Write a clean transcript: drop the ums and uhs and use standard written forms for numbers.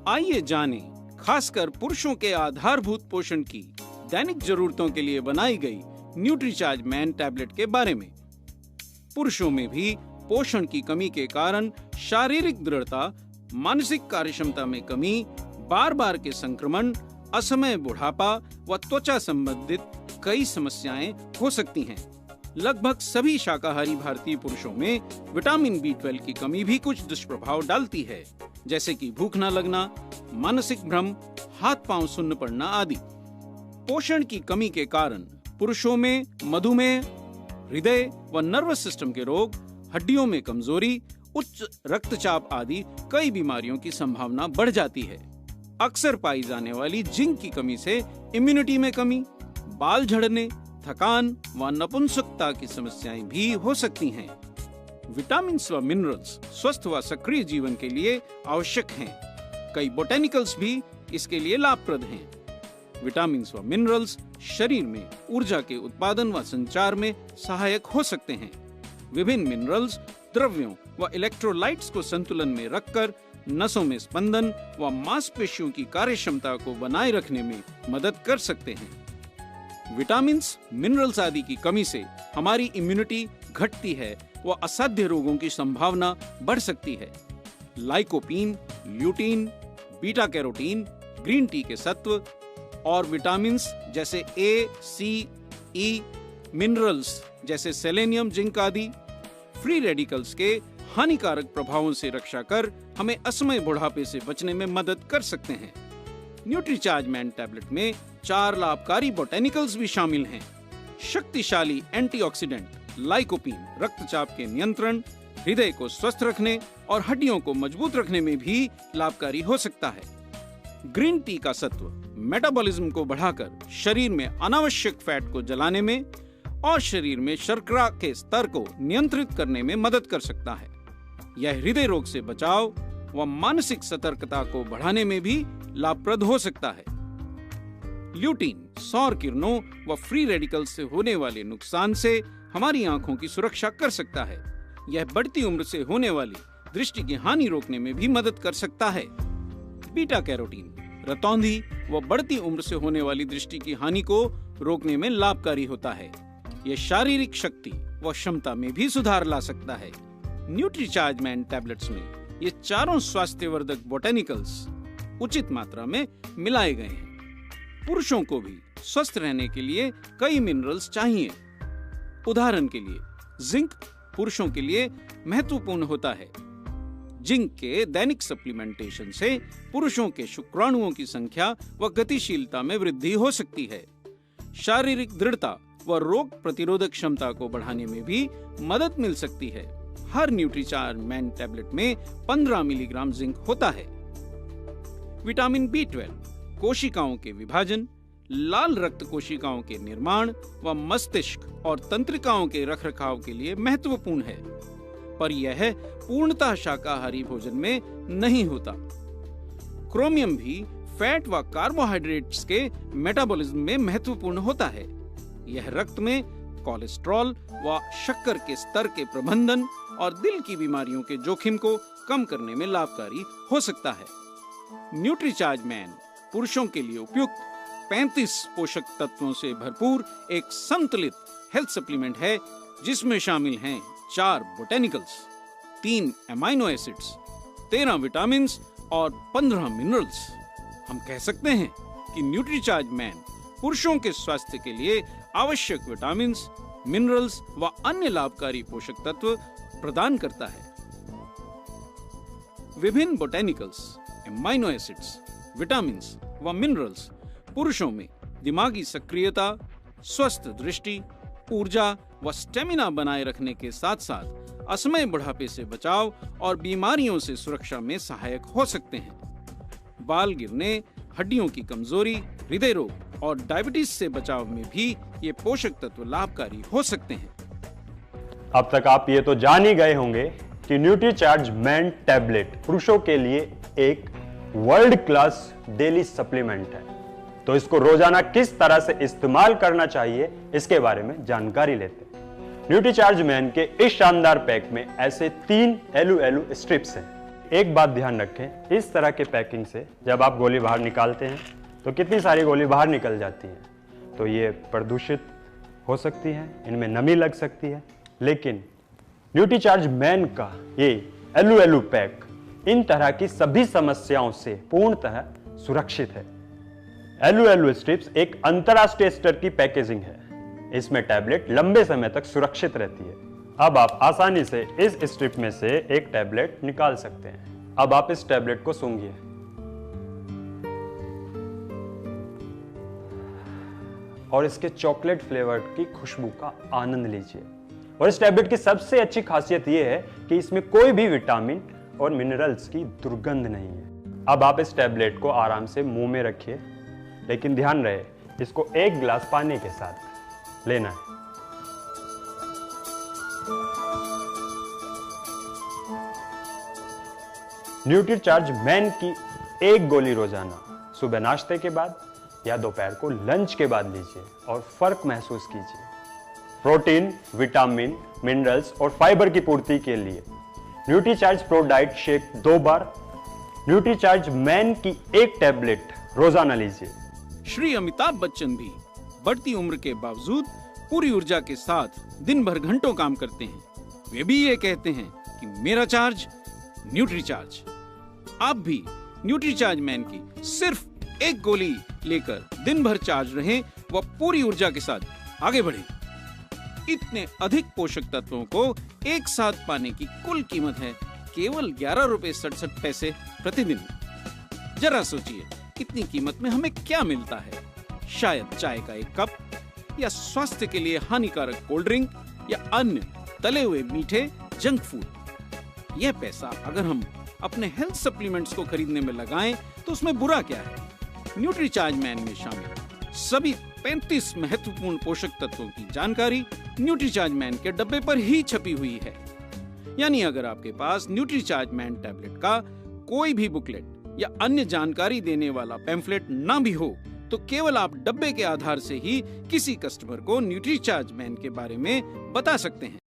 आइए जानें खासकर पुरुषों के आधारभूत पोषण की दैनिक जरूरतों के लिए बनाई गई न्यूट्रीचार्ज मैन टैबलेट के बारे में। पुरुषों में भी पोषण की कमी के कारण शारीरिक दृढ़ता, मानसिक कार्यक्षमता में कमी, बार बार के संक्रमण, असमय बुढ़ापा व त्वचा संबंधित कई समस्याएं हो सकती हैं। लगभग सभी शाकाहारी भारतीय पुरुषों में विटामिन B12 की कमी भी कुछ दुष्प्रभाव डालती है, जैसे कि भूख न लगना, मानसिक भ्रम, हाथ पांव सुन्न पड़ना आदि। पोषण की कमी के कारण पुरुषों में मधुमेह, हृदय व नर्वस सिस्टम के रोग, हड्डियों में कमजोरी, उच्च रक्तचाप आदि कई बीमारियों की संभावना बढ़ जाती है। अक्सर पाई जाने वाली जिंक की कमी से इम्यूनिटी में कमी, बाल झड़ने, थकान व नपुंसकता की समस्याएं भी हो सकती हैं। विटामिन व मिनरल्स स्वस्थ व सक्रिय जीवन के लिए आवश्यक हैं। कई बोटेनिकल्स भी इसके लिए लाभप्रद हैं। विटामिन व मिनरल्स शरीर में ऊर्जा के उत्पादन व संचार में सहायक हो सकते हैं। विभिन्न मिनरल्स द्रव्यों व इलेक्ट्रोलाइट्स को संतुलन में रखकर नसों में स्पंदन व मांसपेशियों की कार्यक्षमता को बनाए रखने में मदद कर सकते हैं। विटामिन्स, मिनरल्स आदि की कमी से हमारी इम्यूनिटी घटती है व असाध्य रोगों की संभावना बढ़ सकती है। Lycopene, lutein, beta carotene, green tea के सत्व और विटामिन्स जैसे ए, सी, ई, मिनरल्स जैसे सेलेनियम, जिंक आदि फ्री रेडिकल्स के हानिकारक प्रभावों से रक्षा कर हमें असमय बुढ़ापे से बचने में मदद कर सकते हैं। न्यूट्रीचार्ज मैन टैबलेट में 4 लाभकारी बोटेनिकल्स भी शामिल हैं। शक्तिशाली एंटीऑक्सीडेंट लाइकोपीन रक्तचाप के नियंत्रण, हृदय को स्वस्थ रखने और हड्डियों को मजबूत रखने में भी लाभकारी हो सकता है। ग्रीन टी का सत्व मेटाबॉलिज्म को बढ़ाकर शरीर में अनावश्यक फैट को जलाने में और शरीर में शर्करा के स्तर को नियंत्रित करने में मदद कर सकता है। यह हृदय रोग से बचाव व मानसिक सतर्कता को बढ़ाने में भी लाभप्रद हो सकता है। ल्यूटीन सौर किरणों व फ्री रेडिकल से होने वाले नुकसान से हमारी आंखों की सुरक्षा कर सकता है। यह बढ़ती उम्र से होने वाली दृष्टि की हानि रोकने में भी मदद कर सकता है। बीटा कैरोटीन रतौंधी व बढ़ती उम्र से होने वाली दृष्टि की हानि को रोकने में लाभकारी होता है। यह शारीरिक शक्ति व क्षमता में भी सुधार ला सकता है। न्यूट्रीचार्ज मैन टैबलेट्स में ये चारों स्वास्थ्यवर्धक बोटेनिकल्स उचित मात्रा में मिलाए गए हैं। पुरुषों को भी स्वस्थ रहने के लिए कई मिनरल्स चाहिए। उदाहरण के लिए जिंक पुरुषों के लिए महत्वपूर्ण होता है। जिंक के दैनिक सप्लीमेंटेशन से पुरुषों के शुक्राणुओं की संख्या व गतिशीलता में वृद्धि हो सकती है। शारीरिक दृढ़ता व रोग प्रतिरोधक क्षमता को बढ़ाने में भी मदद मिल सकती है। हर न्यूट्रीचार्ज मैन टैबलेट में 15 मिलीग्राम जिंक होता है। विटामिन B12 कोशिकाओं के विभाजन, लाल रक्त कोशिकाओं के निर्माण व मस्तिष्क और तंत्रिकाओं के रखरखाव के लिए महत्वपूर्ण है, पर यह पूर्णतः शाकाहारी भोजन में नहीं होता। क्रोमियम भी फैट व कार्बोहाइड्रेट्स के मेटाबॉलिज्म में महत्वपूर्ण होता है। यह रक्त में कोलेस्ट्रॉल व शक्कर के स्तर के प्रबंधन और दिल की बीमारियों के जोखिम को कम करने में लाभकारी हो सकता है। न्यूट्रीचार्ज मैन पुरुषों के लिए उपयुक्त 35 पोषक तत्वों से भरपूर एक संतुलित हेल्थ सप्लीमेंट है, जिसमें शामिल हैं 4 बोटेनिकल्स, 3 एमाइनो एसिड्स, 13 विटामिन और 15 मिनरल्स। हम कह सकते हैं कि न्यूट्रीचार्ज मैन पुरुषों के स्वास्थ्य के लिए आवश्यक विटामिन, मिनरल्स व अन्य लाभकारी पोषक तत्व प्रदान करता है। विभिन्न बोटेनिकल्स, एमाइनो एसिड्स, विटामिन व मिनरल्स पुरुषों में दिमागी सक्रियता, स्वस्थ दृष्टि, ऊर्जा व स्टेमिना बनाए रखने के साथ साथ असमय बुढ़ापे से बचाव और बीमारियों से सुरक्षा में सहायक हो सकते हैं। बाल गिरने, हड्डियों की कमजोरी, हृदय रोग और डायबिटीज से बचाव में भी ये पोषक तत्व लाभकारी हो सकते हैं। अब तक आप ये तो जान ही गए होंगे कि न्यूट्रीचार्ज मैन टैबलेट पुरुषों के लिए एक वर्ल्ड क्लास डेली सप्लीमेंट है। तो इसको रोजाना किस तरह से इस्तेमाल करना चाहिए, इसके बारे में जानकारी लेते हैं। न्यूट्रीचार्ज मैन के इस शानदार पैक में ऐसे 3 एलू स्ट्रिप्स हैं एक बात ध्यान रखें, इस तरह के पैकिंग से जब आप गोली बाहर निकालते हैं तो कितनी सारी गोली बाहर निकल जाती है, तो ये प्रदूषित हो सकती है, इनमें नमी लग सकती है। लेकिन न्यूट्रीचार्ज मैन का ये एलू पैक इन तरह की सभी समस्याओं से पूर्णतः सुरक्षित है। एलू स्ट्रिप्स एक अंतरराष्ट्रीय स्तर की पैकेजिंग है। इसमें टैबलेट लंबे समय तक सुरक्षित रहती है। अब आप आसानी से इस स्ट्रिप में से एक टैबलेट निकाल सकते हैं। अब आप इस टैबलेट को सूंघिए और इसके चॉकलेट फ्लेवर की खुशबू का आनंद लीजिए। और इस टैबलेट की सबसे अच्छी खासियत यह है कि इसमें कोई भी विटामिन और मिनरल्स की दुर्गंध नहीं है। अब आप इस टैबलेट को आराम से मुंह में रखिए, लेकिन ध्यान रहे इसको 1 गिलास पानी के साथ लेना है। न्यूट्रीचार्ज मैन की 1 गोली रोजाना सुबह नाश्ते के बाद या दोपहर को लंच के बाद लीजिए और फर्क महसूस कीजिए। प्रोटीन, विटामिन, मिनरल्स और फाइबर की पूर्ति के लिए न्यूट्रीचार्ज प्रो डाइट शेक 2 बार, न्यूट्रीचार्ज मैन की 1 टैबलेट रोजाना लीजिए। श्री अमिताभ बच्चन भी बढ़ती उम्र के बावजूद पूरी ऊर्जा के साथ दिन भर घंटों काम करते हैं। वे भी ये कहते हैं कि मेरा चार्ज न्यूट्रीचार्ज। आप भी न्यूट्रीचार्ज मैन की सिर्फ 1 गोली लेकर दिन भर चार्ज रहें व पूरी ऊर्जा के साथ आगे बढ़ें। इतने अधिक पोषक तत्वों को एक साथ पाने की कुल कीमत है केवल 11 रुपए 67 पैसे प्रतिदिन। जरा सोचिए इतनी कीमत में हमें क्या मिलता है? शायद चाय का 1 कप या स्वास्थ्य के लिए हानिकारक कोल्ड ड्रिंक या अन्य तले हुए मीठे जंक फूड। यह पैसा अगर हम अपने हेल्थ सप्लीमेंट्स को खरीदने में लगाएं तो उसमें बुरा क्या है? न्यूट्रीचार्ज मैन में शामिल सभी 35 महत्वपूर्ण पोषक तत्वों की जानकारी न्यूट्रीचार्ज मैन के डब्बे पर ही छपी हुई है। यानी अगर आपके पास न्यूट्रीचार्ज मैन टैबलेट का कोई भी बुकलेट या अन्य जानकारी देने वाला पैम्फलेट ना भी हो तो केवल आप डब्बे के आधार से ही किसी कस्टमर को न्यूट्रीचार्ज मैन के बारे में बता सकते हैं।